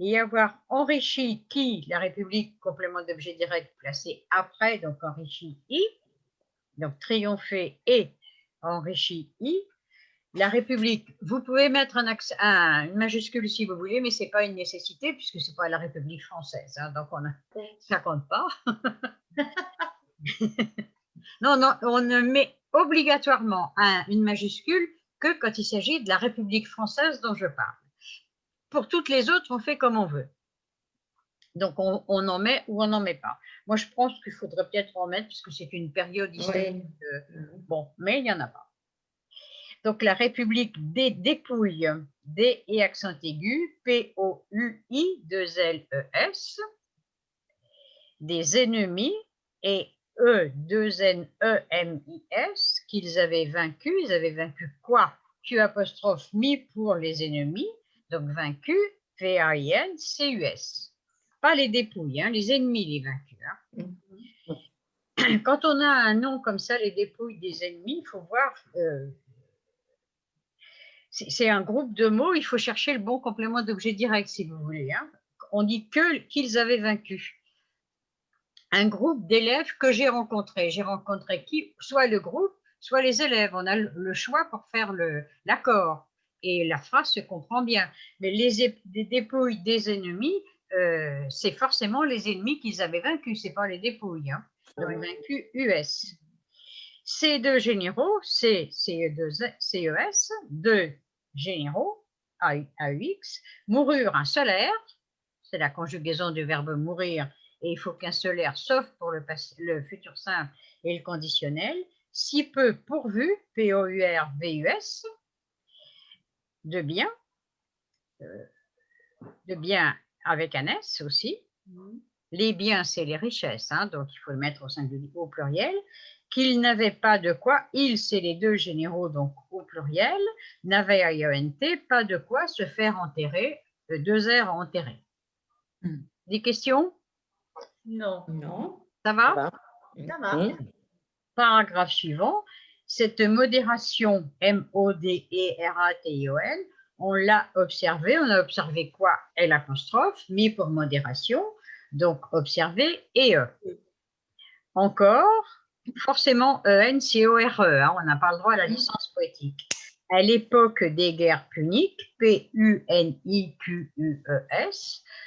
et avoir enrichi qui? La République, complément d'objet direct placé après, donc enrichi I, donc triomphé et enrichi I. La République, vous pouvez mettre une majuscule si vous voulez, mais ce n'est pas une nécessité puisque ce n'est pas la République française, hein, donc ça ne compte pas. Non, on ne met obligatoirement une majuscule que quand il s'agit de la République française dont je parle. Pour toutes les autres, on fait comme on veut. Donc, on en met ou on n'en met pas. Moi, je pense qu'il faudrait peut-être en mettre puisque c'est une période historique. Bon, mais il n'y en a pas. Donc, la République dépouille, D et accent aigu, P-O-U-I, 2-L-E-S, des ennemis et E, 2-N-E-M-I-S, qu'ils avaient vaincus. Ils avaient vaincu quoi? Q apostrophe mis pour les ennemis, donc vaincu, V-A-I-N-C-U-S. Pas les dépouilles, hein, les ennemis, les vaincus. Hein. Quand on a un nom comme ça, les dépouilles des ennemis, il faut voir... c'est un groupe de mots, il faut chercher le bon complément d'objet direct, si vous voulez. Hein. On dit qu'ils avaient vaincu. Un groupe d'élèves que j'ai rencontré. J'ai rencontré qui? Soit le groupe, soit les élèves. On a le choix pour faire l'accord. Et la phrase se comprend bien. Mais les dépouilles des ennemis, c'est forcément les ennemis qu'ils avaient vaincus, ce n'est pas les dépouilles. Hein. Donc, vaincu US. Ces deux généraux, CES, deux généraux, AUX, moururent un seul R, c'est la conjugaison du verbe mourir, et il faut qu'un seul R, sauf pour le futur simple et le conditionnel, si peu pourvu, POUR-VUS, de bien avec un S aussi. Les biens, c'est les richesses, hein, donc il faut le mettre au singulier, au pluriel. Qu'ils n'avaient pas de quoi, ils, c'est les deux généraux, donc au pluriel, n'avaient à IENT, pas de quoi se faire enterrer, 2 R enterrer. Des questions? Non. Ça va? Ça va. Paragraphe suivant. Cette modération, M-O-D-E-R-A-T-I-O-N, on l'a observé. On a observé quoi? L apostrophe, mis pour modération, donc observé et E. Encore, forcément E-N-C-O-R-E, hein, on n'a pas le droit à la licence poétique. À l'époque des guerres puniques, P-U-N-I-Q-U-E-S,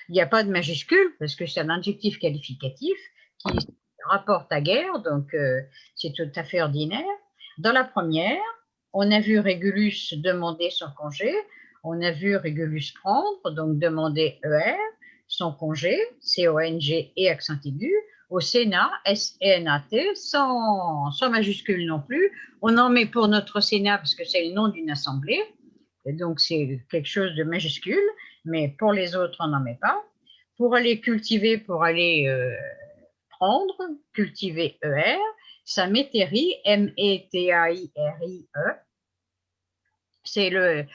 il n'y a pas de majuscule parce que c'est un adjectif qualificatif qui rapporte à guerre, donc c'est tout à fait ordinaire. Dans la première, on a vu Régulus demander son congé, on a vu Régulus prendre, donc demander ER, son congé, C-O-N-G et accent aigu. Au Sénat, S-E-N-A-T, sans majuscule non plus. On en met pour notre Sénat parce que c'est le nom d'une assemblée, et donc c'est quelque chose de majuscule, mais pour les autres, on n'en met pas. Pour aller cultiver, pour aller prendre, cultiver ER, ça métairie, M-E-T-A-I-R-I-E. C'est le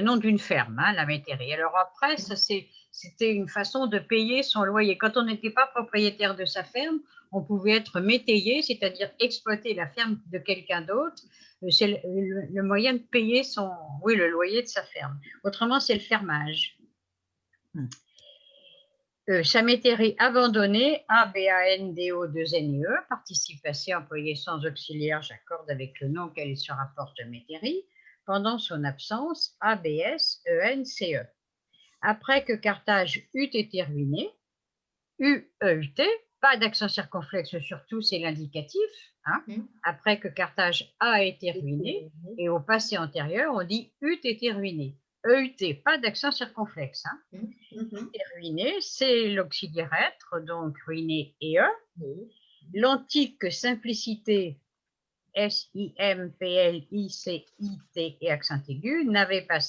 nom d'une ferme, hein, la métairie. Alors après, c'était une façon de payer son loyer. Quand on n'était pas propriétaire de sa ferme, on pouvait être métayer, c'est-à-dire exploiter la ferme de quelqu'un d'autre. C'est le moyen de payer le loyer de sa ferme. Autrement, c'est le fermage. Sa métairie abandonnée, A-B-A-N-D-O-2-N-E, participe passé employé sans auxiliaire, j'accorde avec le nom auquel il se rapporte de métairie, pendant son absence, A-B-S-E-N-C-E. Après que Carthage eût été ruiné, U-E-U-T, pas d'accent circonflexe surtout, c'est l'indicatif. Hein. Après que Carthage a été ruiné, et au passé antérieur, on dit eût été ruiné. E-U-T, pas d'accent circonflexe. Hein. Et ruiné, c'est l'auxiliaire être, donc ruiné et E. L'antique simplicité, S-I-M-P-L-I-C-I-T et accent aigu, n'avait pas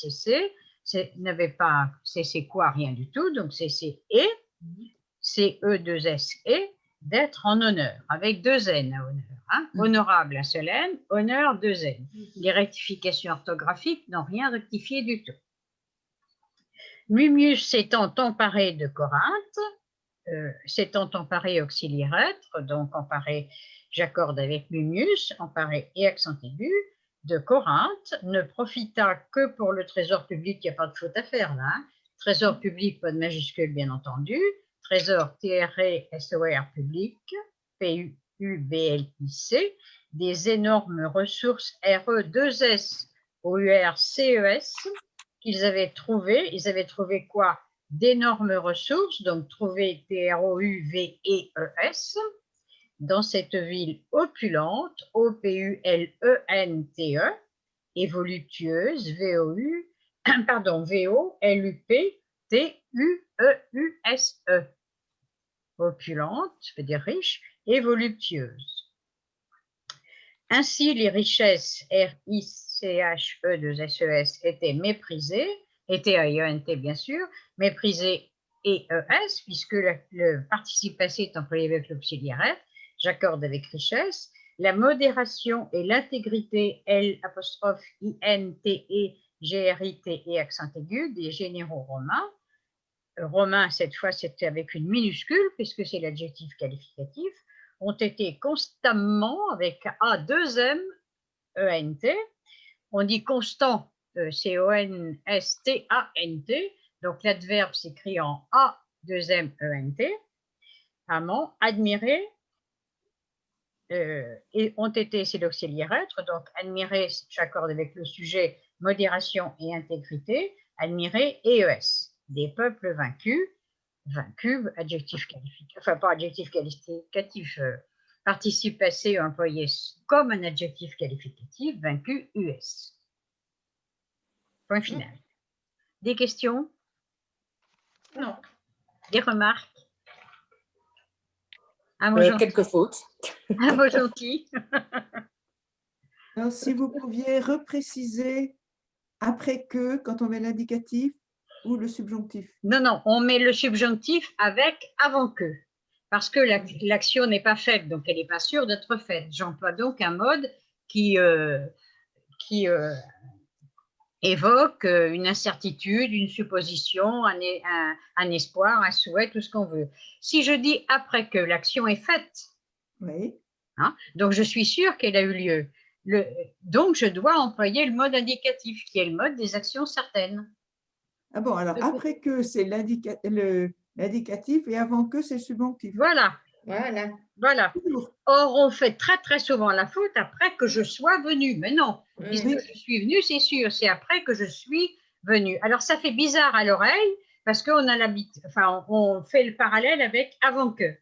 cessé, quoi, rien du tout, donc cessé et, C-E-2-S-E, d'être en honneur, avec 2 N à honneur. Hein. Honorable, un seul N, honneur, 2 N. Les rectifications orthographiques n'ont rien rectifié du tout. Mummius s'étant emparé de Corinthe, s'étant emparé auxiliaire être, donc emparé, j'accorde avec Mummius, emparé et accent aigu, de Corinthe, ne profita que pour le trésor public, il n'y a pas de faute à faire là, hein. Trésor public, pas de majuscule bien entendu, trésor TRE-SOR public, P-U-B-L-I-C, des énormes ressources RE2S, OUR-CES, qu'ils avaient trouvé. Ils avaient trouvé quoi? D'énormes ressources, donc trouvé T-R-O-U-V-E-E-S, dans cette ville opulente, O-P-U-L-E-N-T-E, et voluptueuse, V-O-U-L-U-P-T-U-E-U-S-E. Opulente, ça veut dire riche, et voluptueuse. Ainsi, les richesses R-I-C-H-E-2-S-E-S étaient méprisées, et T-A-I-E-N-T bien sûr, méprisées et E-S, puisque le participe passé est employé avec l'auxiliaire être, j'accorde avec richesse. La modération et l'intégrité, L'-I-N-T-E-G-R-I-T-E accent aigu, des généraux romains. Romains, cette fois, c'était avec une minuscule, puisque c'est l'adjectif qualificatif, ont été constamment, avec A-2-M-E-N-T, on dit constant, C-O-N-S-T-A-N-T, donc l'adverbe s'écrit en A-2-M-E-N-T, amant, admiré, et ont été, c'est l'auxiliaire être, donc admirer, j'accorde avec le sujet, modération et intégrité, admirer et ES, des peuples vaincus, adjectif qualificatif, enfin pas adjectif qualificatif, participe passé employé comme un adjectif qualificatif, vaincu US. Point final. Des questions? Non. Des remarques? Un mot gentil. Quelques fautes. Un mot gentil. Alors, si vous pouviez repréciser après que, quand on met l'indicatif ou le subjonctif. Non, on met le subjonctif avec avant que, parce que l'action n'est pas faite, donc elle n'est pas sûre d'être faite. J'emploie donc un mode qui évoque une incertitude, une supposition, un espoir, un souhait, tout ce qu'on veut. Si je dis après que l'action est faite, oui. Hein, donc je suis sûre qu'elle a eu lieu. Donc je dois employer le mode indicatif, qui est le mode des actions certaines. Ah bon, alors après que, c'est l'indicatif et avant que, c'est le subjonctif. Voilà. Or, on fait très très souvent la faute après que je sois venue. Mais non, puisque je suis venue, c'est sûr, c'est après que je suis venue. Alors, ça fait bizarre à l'oreille parce qu'on a on fait le parallèle avec avant que.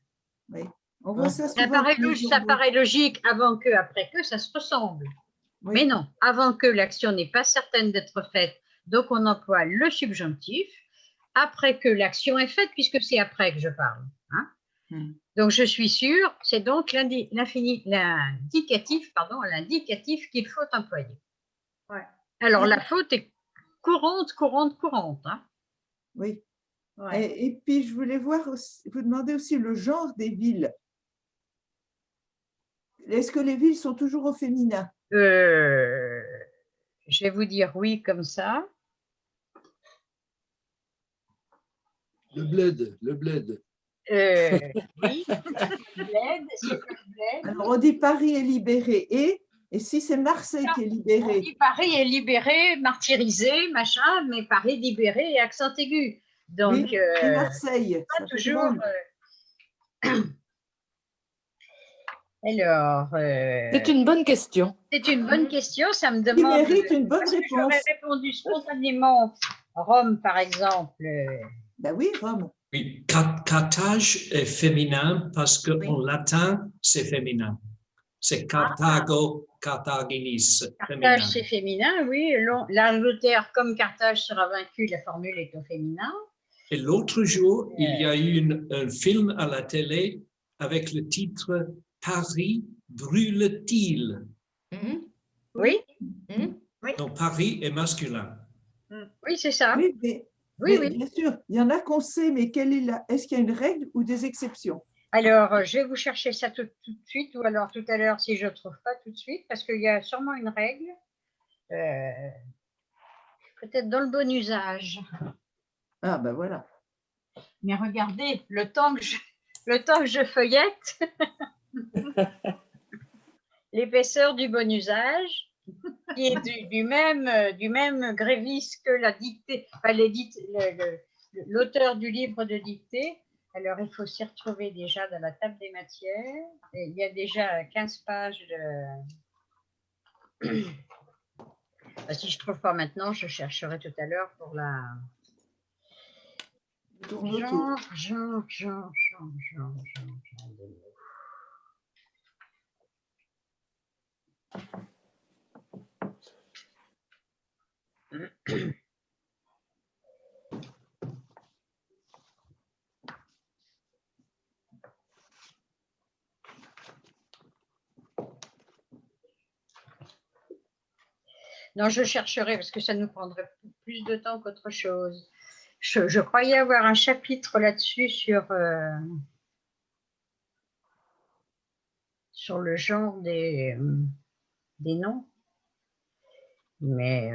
Oui. On voit ça souvent. Ça paraît logique, avant que, après que, ça se ressemble. Oui. Mais non, avant que, l'action n'est pas certaine d'être faite, donc on emploie le subjonctif. Après que l'action est faite, puisque c'est après que je parle. Hein. Donc, je suis sûre, c'est donc l'indicatif qu'il faut employer. Ouais. Alors, la faute est courante. Hein. Oui. Ouais. Et puis, je voulais vous demander aussi le genre des villes. Est-ce que les villes sont toujours au féminin? Je vais vous dire oui comme ça. Le bled, le bled. Oui, bled, c'est pas bled. Alors, on dit Paris est libéré et si c'est Marseille qui est On libéré, dit Paris est libéré, martyrisé, machin, mais Paris libéré et accent aigu. Donc, oui, et Marseille, pas ça fait toujours. drôle. Alors, C'est une bonne question. c'est une bonne question. Ça me Qui demande. mérite une bonne Parce que réponse. j'aurais répondu spontanément Rome, par exemple. Ben oui, Rome. Oui, Carthage est féminin parce qu'en Oui. latin, c'est féminin. C'est Carthago, Carthaginis, féminin. Carthage, c'est féminin, oui. L'Angleterre, comme Carthage sera vaincu, la formule est au féminin. Et l'autre jour, il y a eu un film à la télé avec le titre Paris brûle-t-il? Oui, Donc Paris est masculin. oui, c'est ça. Oui, mais, Oui, mais oui. bien sûr, il y en a qu'on sait, mais est-ce qu'il y a une règle ou des exceptions? Alors, je vais vous chercher ça tout de suite, ou alors tout à l'heure si je ne trouve pas tout de suite, parce qu'il y a sûrement une règle, peut-être dans le bon usage. Ah ben voilà. Mais regardez, le temps que je feuillette, l'épaisseur du bon usage, qui est du même grévis que la dictée, enfin, l'auteur du livre de dictée. Alors, il faut s'y retrouver déjà dans la table des matières. Et il y a déjà 15 pages de... Si je ne trouve pas maintenant, je chercherai tout à l'heure pour la... Genre. Non, je chercherai parce que ça nous prendrait plus de temps qu'autre chose. Je croyais avoir un chapitre là-dessus sur le genre des noms. Mais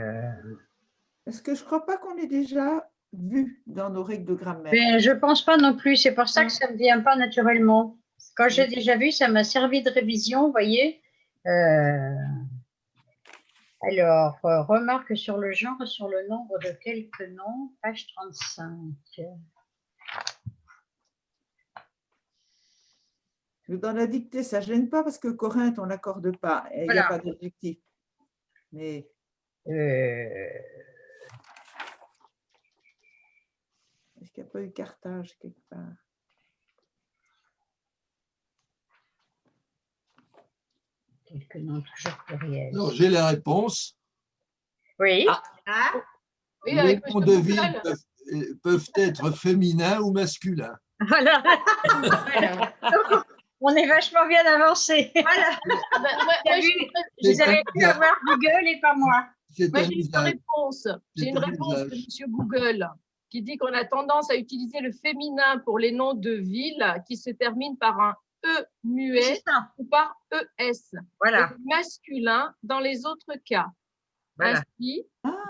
Est-ce que je ne crois pas qu'on l'ait déjà vu dans nos règles de grammaire? je ne pense pas non plus. C'est pour ça que ça ne me vient pas naturellement. Quand j'ai déjà vu, ça m'a servi de révision, vous voyez. Alors, remarque sur le genre, sur le nombre de quelques noms, page 35. Dans la dictée, ça ne gêne pas parce que Corinthe, on ne l'accorde pas. Il n'y a pas d'objectif. Mais est-ce qu'il n'y a pas eu Carthage quelque part? Quelques noms toujours pluriels. Alors, j'ai la réponse. Oui. Oui, Les avec noms M. de Google. villes peuvent être féminins ou masculins. Voilà. Donc, on est vachement bien avancé. Voilà. Vous avez pu avoir Google et pas moi. Moi, j'ai une réponse. J'ai une réponse de M. Google qui dit qu'on a tendance à utiliser le féminin pour les noms de villes qui se terminent par un E muet ou par ES. Voilà. Et masculin dans les autres cas. Voilà. Ainsi,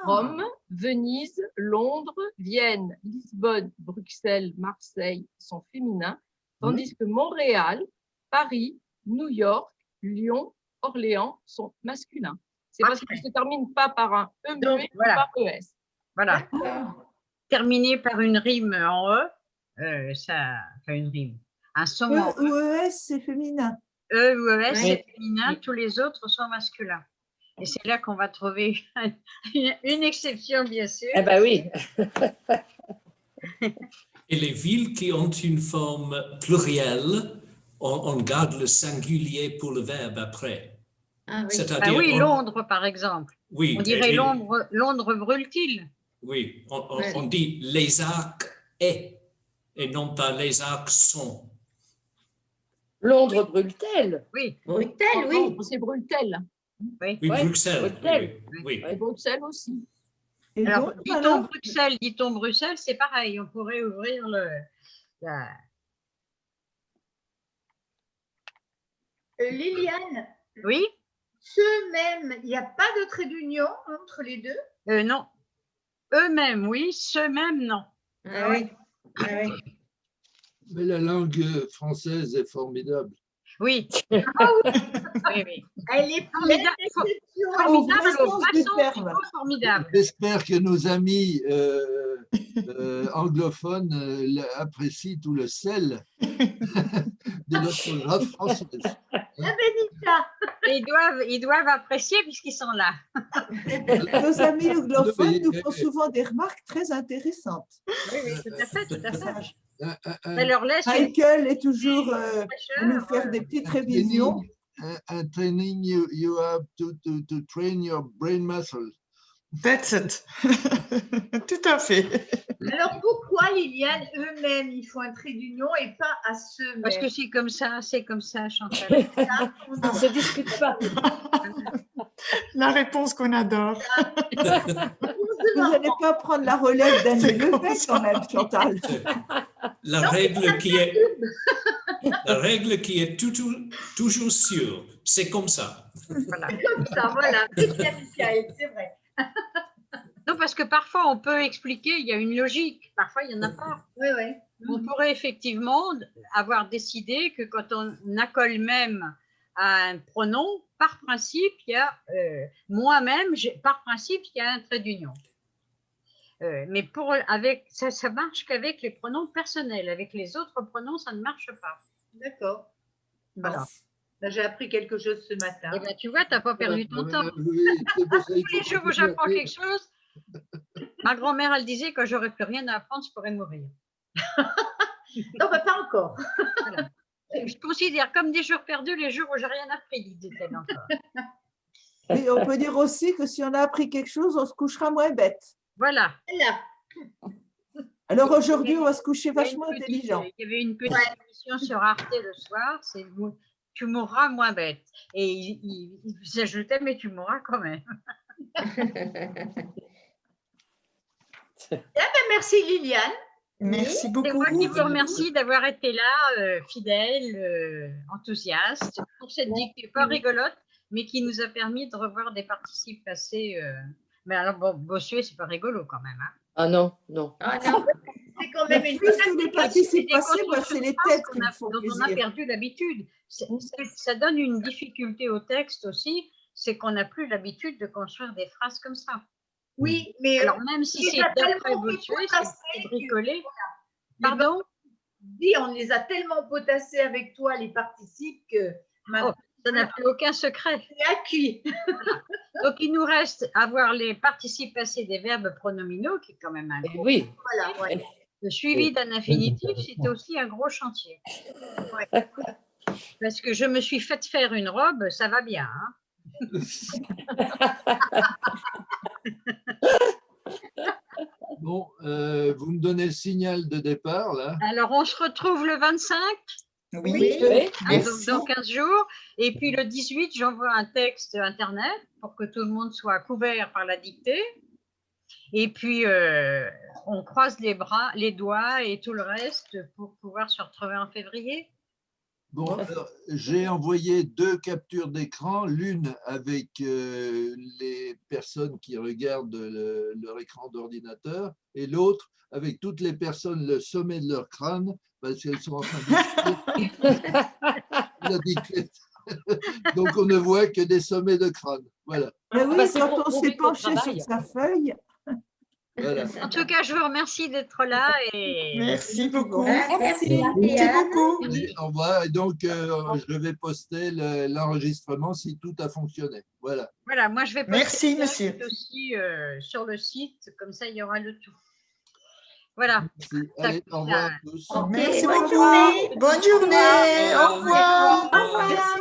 Rome, Venise, Londres, Vienne, Lisbonne, Bruxelles, Marseille sont féminins, tandis que Montréal, Paris, New York, Lyon, Orléans sont masculins. C'est parce qu'ils ne se terminent pas par un E muet ou par ES. Voilà. Terminé par une rime en E, ça fait une rime. Un son en E ou ES, c'est féminin. E ou ES, c'est féminin, tous les autres sont masculins. Et c'est là qu'on va trouver une exception, bien sûr. Eh bien oui. Et les villes qui ont une forme plurielle, on garde le singulier pour le verbe après. Ah oui, C'est-à-dire, oui, Londres, par exemple. Oui, On dirait Londres brûle-t-il. Oui, on dit les arcs est et non pas les arcs sont. Londres brûle-t-elle? Oui. Bruxelles, oui. C'est Bruxelles. Oui, Oui, Ouais, Bruxelles. Bruxelles. Oui. Et Bruxelles aussi. Et Alors, donc, dit-on alors, Bruxelles, dit-on Bruxelles, c'est pareil. On pourrait ouvrir la- Liliane, Oui? ce même, il n'y a pas de trait d'union entre les deux? Non. Eux-mêmes, oui. Ceux-mêmes, non. Ah oui. Ah oui. Mais la langue française est formidable. Oui. Ah oui, Oui, oui. elle est pleine Formidable, d'exceptions. au formidable vrai au sens bas du sens du terme. mot formidable. J'espère que nos amis anglophones apprécient tout le sel de l'orthographe française. Ah ben dis ça. Et ils doivent apprécier puisqu'ils sont là. Nos amis anglophones mais- nous font souvent des remarques très intéressantes. Oui, oui, tout à fait, tout à fait. Un- Ça leur laisse une Michael est toujours à nous fraîcheur. faire des petites un révisions. un training, you have to train your brain muscle. That's it. Tout à fait. Alors pourquoi, Liliane, eux-mêmes, ils font un trait d'union et pas à ceux-mêmes? Parce que c'est comme ça, Chantal. Ça ne se discute pas. La réponse qu'on adore. Vous n'allez pas prendre la relève d'Annie Levet quand même, Chantal. La règle qui est toujours sûre, c'est comme ça. Voilà. Comme ça, voilà. C'est bien, Michael, c'est vrai. Non, parce que parfois on peut expliquer, il y a une logique, parfois il n'y en a pas. Oui, oui. On pourrait effectivement avoir décidé que quand on accole même à un pronom, par principe, il y a moi-même, par principe, il y a un trait d'union. Mais ça marche qu'avec les pronoms personnels. Avec les autres pronoms, ça ne marche pas. D'accord. Voilà. Ben, j'ai appris quelque chose ce matin. Et ben, tu vois, tu n'as pas perdu ton temps. Oui, c'est pour ça, il Tous les faut jours où continuer. j'apprends quelque chose, ma grand-mère, elle disait que j'aurais plus rien à apprendre, je pourrais mourir. Non, ben, pas encore. Voilà. Je considère comme des jours perdus les jours où j'ai rien appris, disait-elle encore. Et on peut dire aussi que si on a appris quelque chose, on se couchera moins bête. Voilà. Là. Alors aujourd'hui, on va se coucher Il y a vachement une petite- intelligent. Il y avait une petite émission sur Arte le soir, c'est tu mourras moins bête. Et il s'ajoutait, mais tu mourras quand même. Merci, Liliane. Merci C'est beaucoup. moi qui vous remercie d'avoir été là, fidèle, enthousiaste, pour cette dictée pas rigolote, mais qui nous a permis de revoir des participes passés. Mais alors, bon, Bossuet, c'est pas rigolo quand même. Hein. Ah non, non. Ah non, c'est quand même une Plus que les participes des passés, bah, c'est les têtes qui me font dont on a plaisir. perdu l'habitude. Ça donne une difficulté au texte aussi, c'est qu'on n'a plus l'habitude de construire des phrases comme ça. Oui, mais Alors même si on les c'est a d'après tellement Bossuet, potassés c'est que- bricolé. Pardon? Dis, on les a tellement potassés avec toi, les participes, que Oh, maintenant, ça n'a plus aucun secret. c'est acquis. Donc il nous reste à voir les participes passés des verbes pronominaux, qui est quand même un Eh gros. oui. Voilà, ouais. Le suivi d'un infinitif, c'était aussi un gros chantier. Ouais. Parce que je me suis fait faire une robe, ça va bien. Hein. Bon, vous me donnez le signal de départ, là. Alors on se retrouve le 25, Oui. Oui. hein, donc dans 15 jours. Et puis le 18, j'envoie un texte Internet pour que tout le monde soit couvert par la dictée. Et puis on croise les bras, les doigts et tout le reste pour pouvoir se retrouver en février. Bon, alors, j'ai envoyé 2 captures d'écran, l'une avec les personnes qui regardent leur écran d'ordinateur et l'autre avec toutes les personnes, le sommet de leur crâne, parce qu'elles sont en train de la dictée. Donc, on ne voit que des sommets de crâne. Voilà. Mais oui, bah, c'est quand pour on s'est prouver qu'on penché sur travaille. sa feuille, Voilà. En tout cas, je vous remercie d'être là et Merci beaucoup. Merci. Merci beaucoup. Allez, au revoir. Et donc, je vais poster l'enregistrement si tout a fonctionné. Voilà. voilà, moi je vais Merci, poster monsieur. aussi sur le site, comme ça il y aura le tout. Voilà. Merci. Allez, au revoir à tous. Ok, Merci bonne beaucoup. journée. Bonne journée. Au revoir. Au revoir.